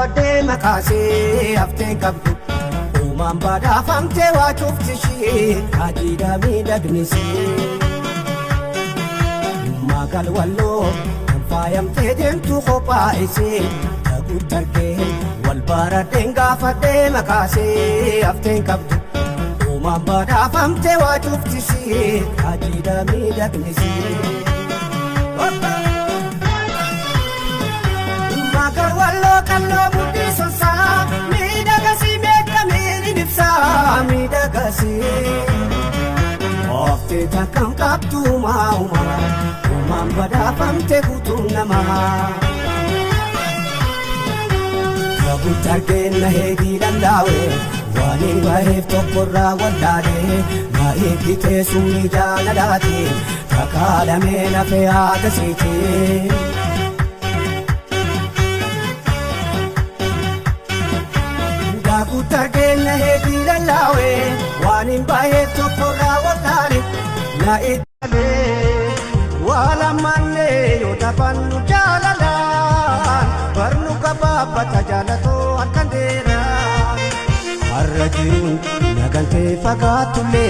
Ade makase afte kabdu Uman bada famte wa chuftishi Ajida mida gnisi Magal wallo Fayam tedem tu khopa isi Tagut tarke Walbara denga fade makase afte kabdu Uman bada famte wa chuftishi Ajida mida gnisi Magal wallo kallo mudi sonsa Midagasi meka mili nipsa Midagasi Ofte takam kaptu mauma Umam bada famte kutum nama Kabut argen nahedi landawe Wani bahef tokorra wallade Maikite sumi jana dati Takala mena fe agasiti Kutargen na hedi lalawe Wanin bahe topora walari Na itale Wala manne Yotapannu jalalan Barnu kababata jalato akandera Arrajun Nagante fagatule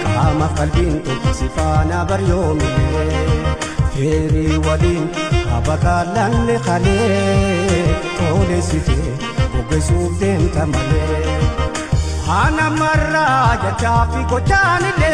Kama qalbin Sifana baryomile Feri walin Abakalan khale Tole site Besuften tamale Hana marra jachafi ko chanile